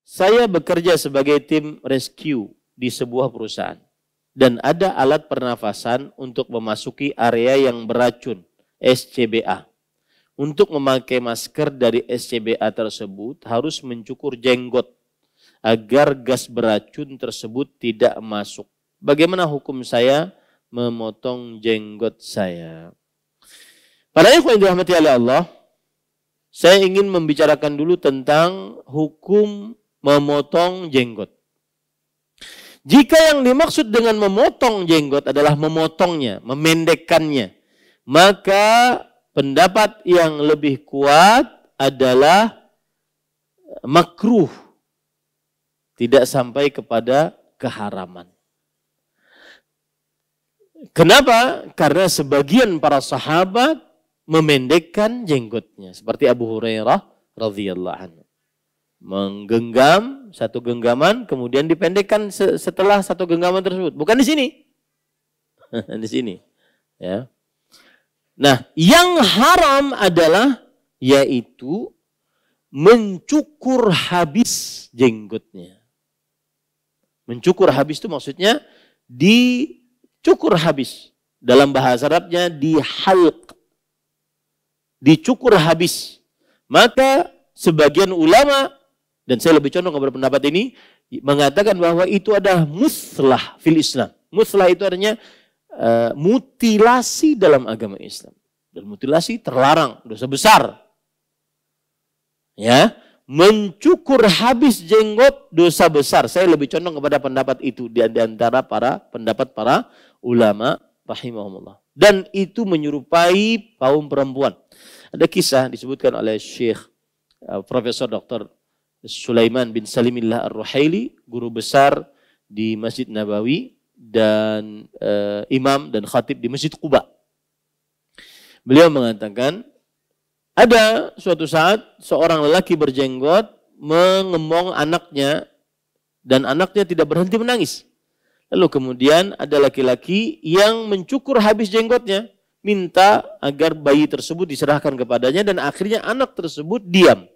Saya bekerja sebagai tim rescue di sebuah perusahaan. Dan ada alat pernafasan untuk memasuki area yang beracun, SCBA. Untuk memakai masker dari SCBA tersebut harus mencukur jenggot agar gas beracun tersebut tidak masuk. Bagaimana hukum saya memotong jenggot saya? Para ikhwan yang dirahmati oleh Allah, saya ingin membicarakan dulu tentang hukum memotong jenggot. Jika yang dimaksud dengan memotong jenggot adalah memotongnya, memendekkannya, maka pendapat yang lebih kuat adalah makruh, tidak sampai kepada keharaman. Kenapa? Karena sebagian para sahabat memendekkan jenggotnya, seperti Abu Hurairah radhiyallahu anhu. Menggenggam satu genggaman, kemudian dipendekkan setelah satu genggaman tersebut. Bukan di sini. Di sini. Ya. Nah, yang haram adalah yaitu mencukur habis jenggotnya. Mencukur habis itu maksudnya dicukur habis. Dalam bahasa Arabnya dihalq. Dicukur habis. Maka sebagian ulama, dan saya lebih condong kepada pendapat ini, mengatakan bahwa itu adalah muslah fil Islam. Muslah itu artinya mutilasi dalam agama Islam. Dan mutilasi terlarang, dosa besar. Ya, mencukur habis jenggot dosa besar. Saya lebih condong kepada pendapat itu di antara pendapat para ulama rahimahumullah. Dan itu menyerupai kaum perempuan. Ada kisah disebutkan oleh Syekh Profesor Dr. Sulaiman bin Salimillah Ar-Ruhaili, guru besar di Masjid Nabawi dan imam dan khatib di Masjid Quba. Beliau mengatakan, ada suatu saat seorang lelaki berjenggot mengemong anaknya dan anaknya tidak berhenti menangis. Lalu kemudian ada laki-laki yang mencukur habis jenggotnya, minta agar bayi tersebut diserahkan kepadanya dan akhirnya anak tersebut diam.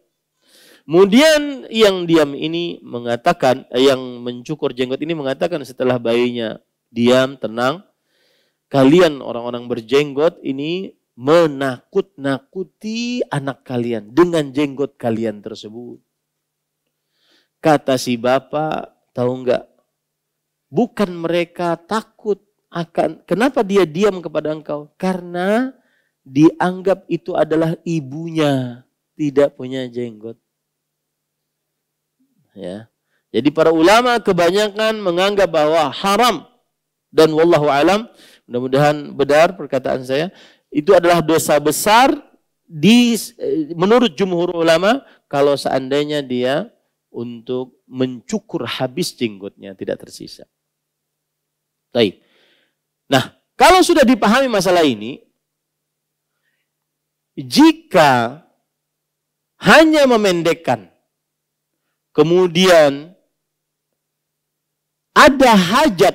Kemudian yang diam ini mengatakan, yang mencukur jenggot ini mengatakan setelah bayinya diam, tenang, kalian orang-orang berjenggot ini menakut-nakuti anak kalian dengan jenggot kalian tersebut. Kata si bapak, tahu enggak, bukan mereka takut akan, kenapa dia diam kepada engkau? Karena dianggap itu adalah ibunya, tidak punya jenggot. Ya. Jadi para ulama kebanyakan menganggap bahwa haram, dan wallahu alam, mudah-mudahan benar perkataan saya, itu adalah dosa besar menurut jumhur ulama kalau seandainya dia untuk mencukur habis jenggotnya, tidak tersisa. Baik. Nah, kalau sudah dipahami masalah ini, jika hanya memendekkan, kemudian ada hajat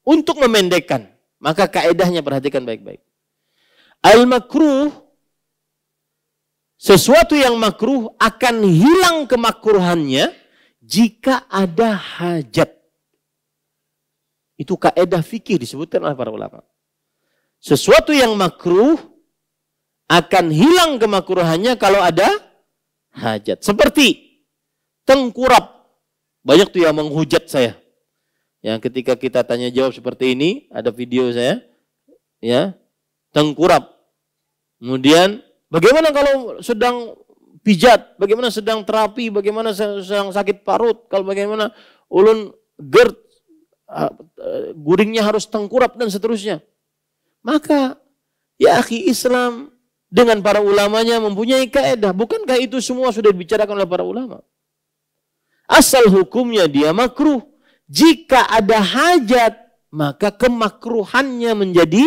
untuk memendekkan, maka kaedahnya perhatikan baik-baik. Al-makruh, sesuatu yang makruh akan hilang kemakruhannya jika ada hajat. Itu kaedah fikih disebutkan oleh para ulama. Sesuatu yang makruh akan hilang kemakruhannya kalau ada hajat. Seperti tengkurap. Banyak tuh yang menghujat saya. Yang ketika kita tanya jawab seperti ini, ada video saya, ya, tengkurap. Kemudian bagaimana kalau sedang pijat, bagaimana sedang terapi, bagaimana sedang sakit parut, kalau bagaimana ulun GERD, guringnya harus tengkurap dan seterusnya. Maka ya akhi, Islam dengan para ulamanya mempunyai kaedah. Bukankah itu semua sudah dibicarakan oleh para ulama? Asal hukumnya dia makruh. Jika ada hajat, maka kemakruhannya menjadi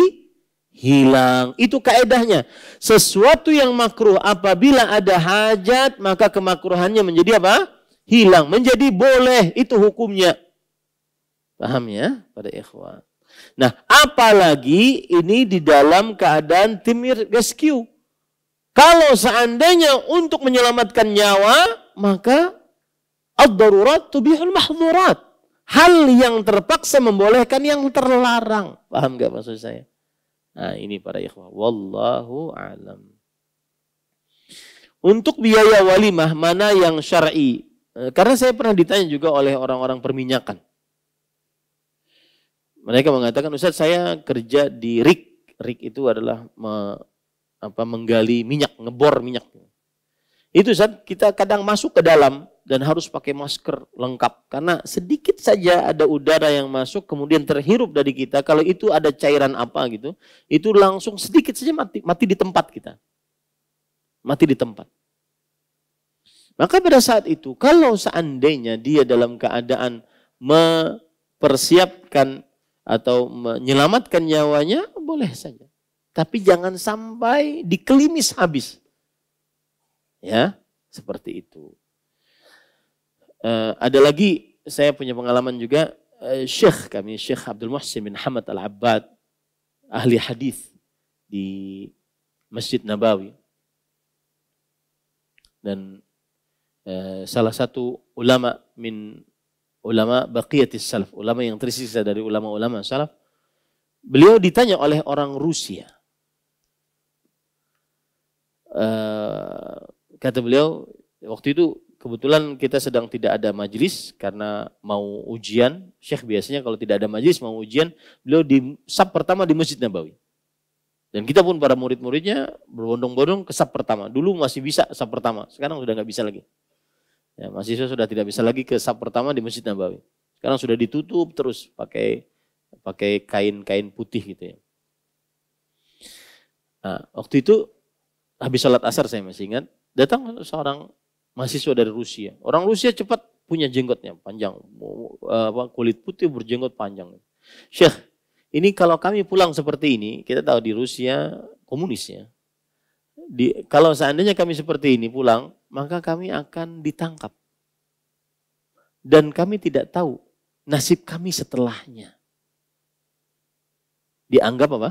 hilang. Itu kaedahnya. Sesuatu yang makruh apabila ada hajat, maka kemakruhannya menjadi apa? Hilang. Menjadi boleh. Itu hukumnya. Paham ya pada ikhwan? Nah, apalagi ini di dalam keadaan tim rescue. Kalau seandainya untuk menyelamatkan nyawa, maka Ad-darurat tubihul mahdzurat. Hal yang terpaksa membolehkan yang terlarang. Paham gak maksud saya? Nah, ini para ikhwah. Wallahu a'lam. Untuk biaya walimah mana yang syar'i? Karena saya pernah ditanya juga oleh orang-orang perminyakan. Mereka mengatakan, Ustaz, saya kerja di rig. Rig itu adalah menggali minyak, ngebor minyak. Itu saat kita kadang masuk ke dalam dan harus pakai masker lengkap. Karena sedikit saja ada udara yang masuk kemudian terhirup dari kita. Kalau itu ada cairan apa gitu, itu langsung sedikit saja mati di tempat kita. Mati di tempat. Maka pada saat itu, kalau seandainya dia dalam keadaan mempersiapkan atau menyelamatkan nyawanya, boleh saja. Tapi jangan sampai dikelimis habis. Ya, seperti itu. Ada lagi, saya punya pengalaman juga, Syekh Abdul Muhsin bin Hamad Al-Abbad, ahli hadis di Masjid Nabawi. Dan salah satu ulama baqiyatis salaf, ulama yang tersisa dari ulama-ulama salaf, beliau ditanya oleh orang Rusia. Kata beliau, waktu itu kebetulan kita sedang tidak ada majelis karena mau ujian. Syekh biasanya kalau tidak ada majelis mau ujian, beliau di sab pertama di Masjid Nabawi. Dan kita pun para murid-muridnya berbondong-bondong ke sab pertama. Dulu masih bisa sab pertama, sekarang sudah nggak bisa lagi. Ya, mahasiswa sudah tidak bisa lagi ke sab pertama di Masjid Nabawi. Sekarang sudah ditutup terus pakai kain-kain putih gitu ya. Nah, waktu itu habis sholat asar saya masih ingat, datang seorang mahasiswa dari Rusia. Orang Rusia cepat punya jenggotnya panjang, kulit putih berjenggot panjang. Syekh, ini kalau kami pulang seperti ini, kita tahu di Rusia komunis ya. Kalau seandainya kami seperti ini pulang, maka kami akan ditangkap. Dan kami tidak tahu nasib kami setelahnya. Dianggap apa?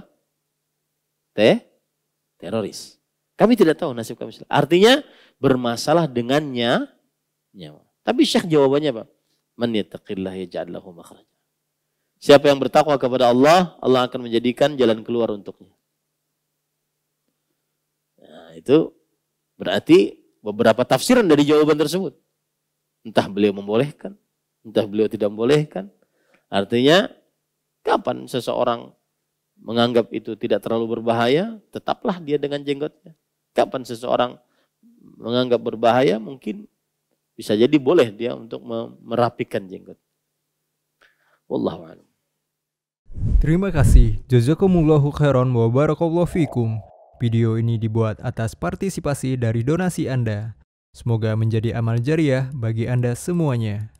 Teroris. Kami tidak tahu nasib kami setelahnya. Artinya bermasalah dengannya nyawa. Tapi Syekh jawabannya apa? Man yattaqillah yaj'al lahu makhraja. Siapa yang bertakwa kepada Allah, Allah akan menjadikan jalan keluar untuknya. Nah, itu berarti beberapa tafsiran dari jawaban tersebut. Entah beliau membolehkan, entah beliau tidak membolehkan. Artinya, kapan seseorang menganggap itu tidak terlalu berbahaya, tetaplah dia dengan jenggotnya. Kapan seseorang menganggap berbahaya, mungkin bisa jadi boleh dia untuk merapikan jenggot. Wallahu a'lam. Terima kasih. Jazakumullahu khairan wa barakallahu fikum. Video ini dibuat atas partisipasi dari donasi Anda. Semoga menjadi amal jariah bagi Anda semuanya.